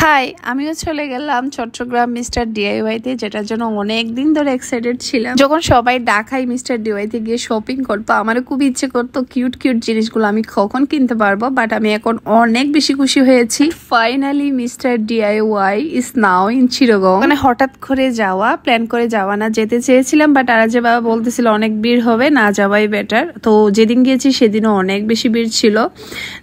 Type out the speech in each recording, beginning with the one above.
High, আমিও চলে গেলাম চট্টগ্রাম মিস্টার ডিআইওয়াইতে, যেটার জন্য অনেক দিন ধরে এক্সাইটেড ছিলাম। যখন সবাই ঢাকায় মিস্টার ডিআইওয়াইতে গিয়ে শপিং করতো, আমারও খুব ইচ্ছে করতো কিউট কিউট জিনিসগুলো আমি কখন কিনতে পারবো, বাট আমি এখন অনেক বেশি খুশি হয়েছি। Finally mister DIY is now in Chittagong. মানে হঠাৎ করে যাওয়া, প্ল্যান করে যাওয়া না, যেতে চেয়েছিলাম, বাট আর যে বাবা বলতেছিল অনেক ভিড় হবে, না যাওয়াই বেটার। তো যেদিন গিয়েছি সেদিনও অনেক বেশি ভিড় ছিল।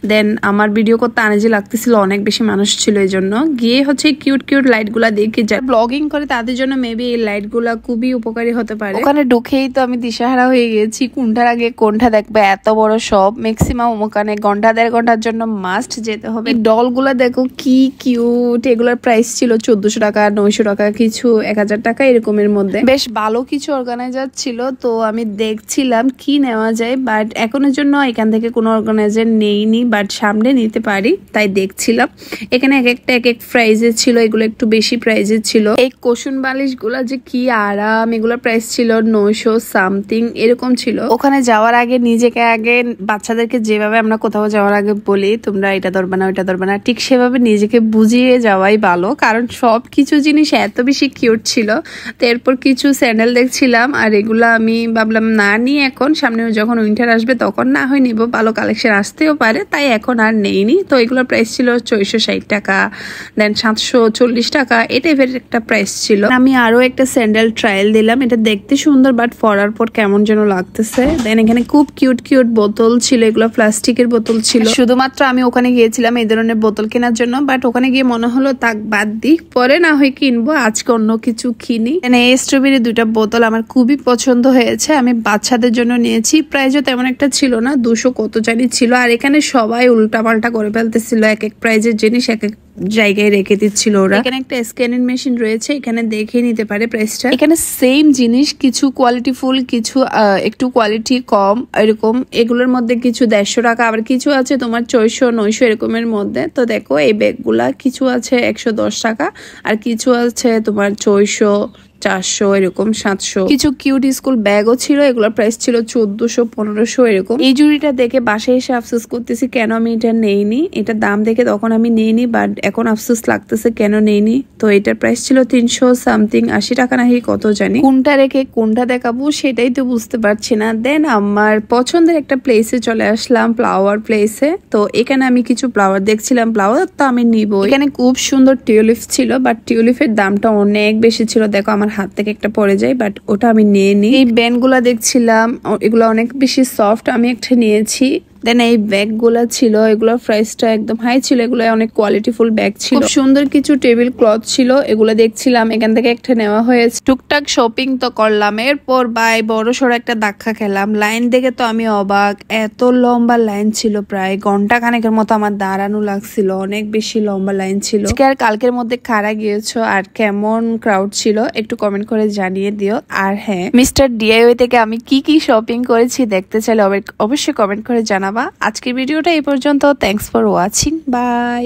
দেন আমার ভিডিও করতে আনইজি লাগতেছিল, অনেক বেশি মানুষ ছিল, এই জন্য গিয়ে হচ্ছে কিউট কিউট লাইট গুলা দেখে যায়। ব্লগিং করে তাদের জন্য মেবি এই লাইট গুলা খুবই উপকারী হতে পারে। ওখানে ঢুকেই তো আমি দিশাহারা হয়ে গেছি, কোনটার আগে কোনটা দেখবে, এত বড় সব। ম্যাক্সিমাম ওখানে ঘন্টা দেড় ঘন্টার জন্য মাস্ট যেতে হবে। ডল গুলা দেখো কি কিউট, এগুলোর প্রাইস ছিল 1400 টাকা, 900 টাকা, কিছু 1000 টাকা এরকমের মধ্যে। বেশ ভালো কিছু অর্গানাইজার ছিল, তো আমি দেখছিলাম কি নেওয়া যায়, বাট এখনের জন্য এখান থেকে কোনো অর্গানাইজার নেইনি, বাট সামনে নিতে পারি তাই দেখছিলাম। এখানে এক একটা এক এক প্রাইজে ছিল, এগুলো একটু বেশি প্রাইজে ছিল। এই কুশন বালিশ গুলা যে কি আরাম, এগুলোর প্রাইস ছিল 900 সামথিং এরকম ছিল। ওখানে যাওয়ার আগে নিজেকে আগে বাচ্চাদেরকে যেভাবে আমরা কোথাও যাওয়ার আগে বলি তোমরা এটা ধরবে না ওইটা ধরবে না, ঠিক সেভাবে নিজেকে বুঝিয়ে যাওয়াই ভালো, কারণ সব কিছু জিনিস এত বেশি কিউট ছিল। তো এরপর কিছু স্যান্ডেল দেখছিলাম, আর এগুলো আমি ভাবলাম না নিয়ে, এখন সামনে যখন উইন্টার আসবে তখন না হয় নিব, ভালো কালেকশন আসতেও পারে, তাই এখন আর নেইনি। তো এগুলোর প্রাইস ছিল 460 টাকা, দেন 740 টাকা, এই টাইপের একটা প্রাইস ছিল। আমি আরো একটা স্যান্ডেল ট্রায়াল দিলাম, এটা দেখতে সুন্দর, বাট পরার পর কেমন যেন লাগতেছে। দেন এখানে খুব কিউট কিউট বোতল ছিল, এগুলো প্লাস্টিকের বোতল ছিল। শুধুমাত্র আমি ওখানে গিয়েছিলাম এই ধরনের বোতল কেনার জন্য, বাট ওখানে গিয়ে মনে হলো তাক বাদ দিই, পরে না হয় কিনবো, আজকে অন্য কিছু কিনি। এই স্ট্রবেরি দুইটা বোতল আমার খুবই পছন্দ হয়েছে, আমি বাচ্চাদের জন্য নিয়েছি। প্রাইসও তেমন একটা ছিল না, 200 কত জানি ছিল। আর এখানে সবাই উল্টা পাল্টা করে ফেলতেছিল, এক এক প্রাইজের জিনিস এক এক জায়গায় রেখে দিচ্ছিল ওরা। এখানে একটা স্ক্যানিং মেশিন রয়েছে, এখানে দেখে নিতে পারে প্রাইসটা। এখানে সেম জিনিস, কিছু কোয়ালিটি ফুল, কিছু একটু কোয়ালিটি কম এরকম। এগুলোর মধ্যে কিছু 150 টাকা, আবার কিছু আছে তোমার 400 900 এরকমের মধ্যে। তো দেখো এই ব্যাগগুলা কিছু আছে 110 টাকা, আর কিছু আছে তোমার 400 400 এরকম 700। কিছু কিউট স্কুল ব্যাগও ছিল, এগুলোর প্রাইস ছিল 1400 1500 এরকম। এই জুড়িটা দেখে বাসায় এসে আফসোস করতেছি কেন আমি এটা নেইনি। এটা দাম দেখে তখন আমি নেইনি, বাট এখন আফসোস লাগতেছে কেন নেইনি। তো এটার প্রাইস ছিল 300 সামথিং, 80 টাকা নাকি কত জানি। কোনটা রেখে কোনটা দেখাবো সেটাই তো বুঝতে পারছি না। দেন আমার পছন্দের একটা প্লেসে চলে আসলাম, ফ্লাওয়ার প্লেসে। তো এখানে আমি কিছু ফ্লাওয়ার দেখছিলাম, ফ্লাওয়ার তো আমি নিব। এখানে খুব সুন্দর টিউলিপ ছিল, বাট টিউলিপের দামটা অনেক বেশি ছিল। দেখো আমার হাত থেকে একটা পড়ে যায়, বাট ওটা আমি নিয়ে নিই। এই ব্যান্ড গুলা দেখছিলাম, এগুলো অনেক বেশি সফট, আমি একটা নিয়েছি। দেন এই ব্যাগ গুলা ছিল, এগুলোর প্রাইসটা একদম হাই ছিল, এগুলো অনেক কোয়ালিটিফুল ব্যাগ ছিল। খুব সুন্দর কিছু টেবিল ক্লথ ছিল, এগুলো দেখছিলাম, এখান থেকে একটা নেওয়া হয়েছে। টুকটাক শপিং তো করলাম, এরপর বাই বড় সড়ো একটা ধাক্কা খেলাম। লাইন দেখে তো আমি অবাক, এত লম্বা লাইন ছিল, প্রায় ঘন্টা খানেকের মতো আমার দাঁড়ানো লাগছিল, অনেক বেশি লম্বা লাইন ছিল। আর কালকের মধ্যে কারা গিয়েছো আর কেমন ক্রাউড ছিল একটু কমেন্ট করে জানিয়ে দিও। আর হ্যাঁ, মিস্টার ডিআইওয়াই থেকে আমি কি কি শপিং করেছি দেখতে চাইলে অবশ্যই কমেন্ট করে জানাবা। আজকের ভিডিওটা এই পর্যন্ত। Thanks for watching, by.